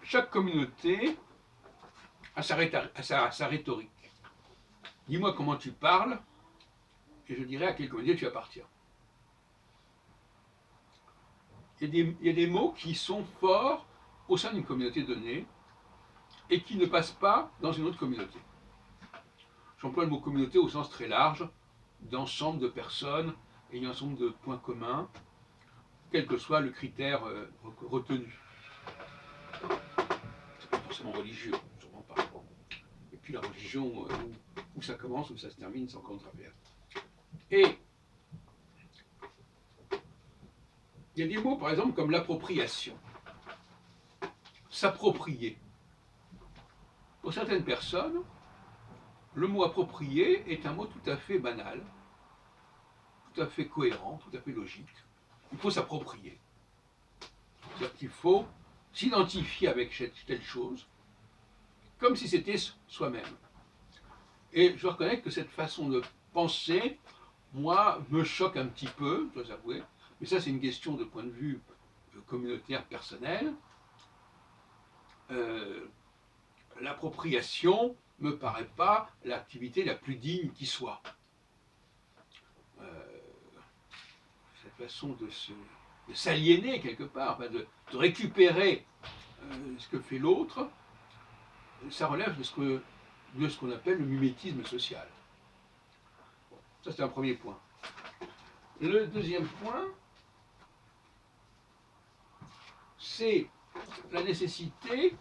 chaque communauté a sa rhétorique. Dis-moi comment tu parles, et je dirai à quelle communauté tu appartiens. Il y a des mots qui sont forts au sein d'une communauté donnée et qui ne passent pas dans une autre communauté. J'emploie le mot communauté au sens très large, d'ensemble de personnes ayant un certain nombre de points communs, quel que soit le critère retenu. C'est pas forcément religieux, sûrement pas. Et puis la religion, où ça commence, où ça se termine, c'est encore une autre affaire. Et il y a des mots, par exemple, comme l'appropriation. S'approprier. Pour certaines personnes, le mot approprier est un mot tout à fait banal, tout à fait cohérent, tout à fait logique. Il faut s'approprier. C'est-à-dire qu'il faut s'identifier avec telle chose, comme si c'était soi-même. Et je reconnais que cette façon de penser, moi, me choque un petit peu, je dois avouer, mais ça c'est une question de point de vue communautaire personnel. L'appropriation ne me paraît pas l'activité la plus digne qui soit. Cette façon de s'aliéner quelque part, enfin de récupérer ce que fait l'autre, ça relève de ce qu'on appelle le mimétisme social. Bon, ça c'est un premier point. Le deuxième point, c'est la nécessité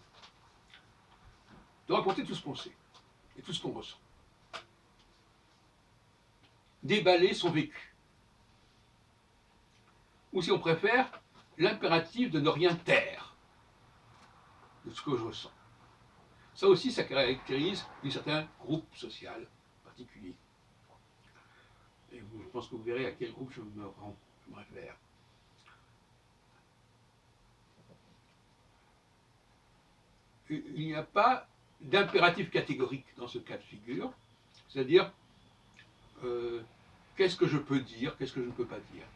de raconter tout ce qu'on sait et tout ce qu'on ressent. Déballer son vécu. Ou si on préfère, l'impératif de ne rien taire de ce que je ressens. Ça aussi, ça caractérise un certain groupe social particulier. Et je pense que vous verrez à quel groupe je me réfère. Il n'y a pas d'impératif catégorique dans ce cas de figure, c'est-à-dire qu'est-ce que je peux dire, qu'est-ce que je ne peux pas dire.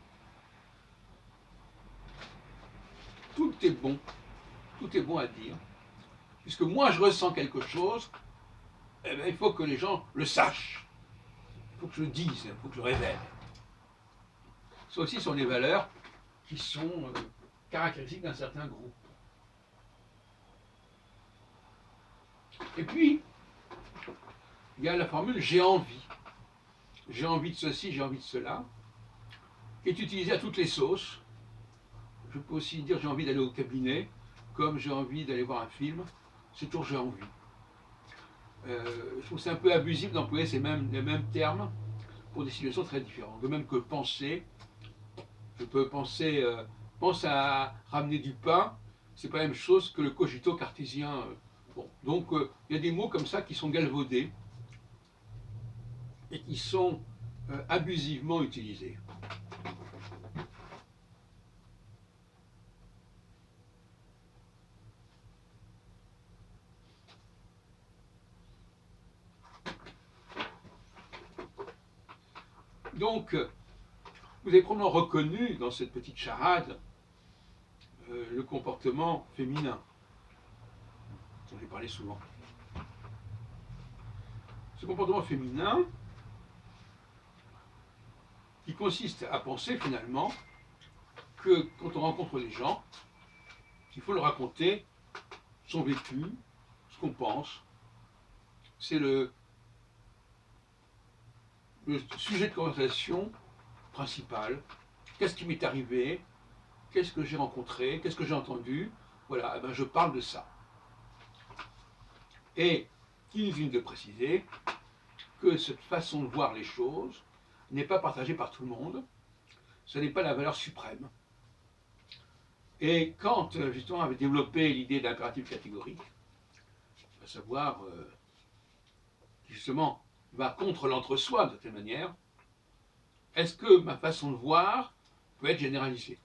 Tout est bon à dire, puisque moi je ressens quelque chose, eh bien, il faut que les gens le sachent, il faut que je le dise, il faut que je le révèle. Ça aussi sont les valeurs qui sont caractéristiques d'un certain groupe. Et puis, il y a la formule j'ai envie. J'ai envie de ceci, j'ai envie de cela, qui est utilisée à toutes les sauces. Je peux aussi dire j'ai envie d'aller au cabinet, comme j'ai envie d'aller voir un film, c'est toujours j'ai envie. Je trouve que c'est un peu abusif d'employer les mêmes termes pour des situations très différentes. De même que penser, je peux penser, pense à ramener du pain, c'est pas la même chose que le cogito cartésien. Bon. Donc il y a des mots comme ça qui sont galvaudés et qui sont abusivement utilisés. Donc, vous avez probablement reconnu dans cette petite charade le comportement féminin, dont j'ai parlé souvent. Ce comportement féminin qui consiste à penser finalement que quand on rencontre les gens, il faut leur raconter son vécu, ce qu'on pense. C'est le sujet de conversation principal. Qu'est-ce qui m'est arrivé? Qu'est-ce que j'ai rencontré? Qu'est-ce que j'ai entendu? Voilà, eh ben je parle de ça. Et inutile de préciser que cette façon de voir les choses n'est pas partagée par tout le monde. Ce n'est pas la valeur suprême. Et Kant, justement, avait développé l'idée d'impératif catégorique, à savoir, justement, va contre l'entre-soi, de cette manière. Est-ce que ma façon de voir peut être généralisée?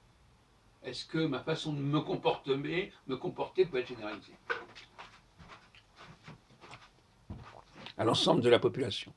Est-ce que ma façon de me comporter peut être généralisée à l'ensemble de la population?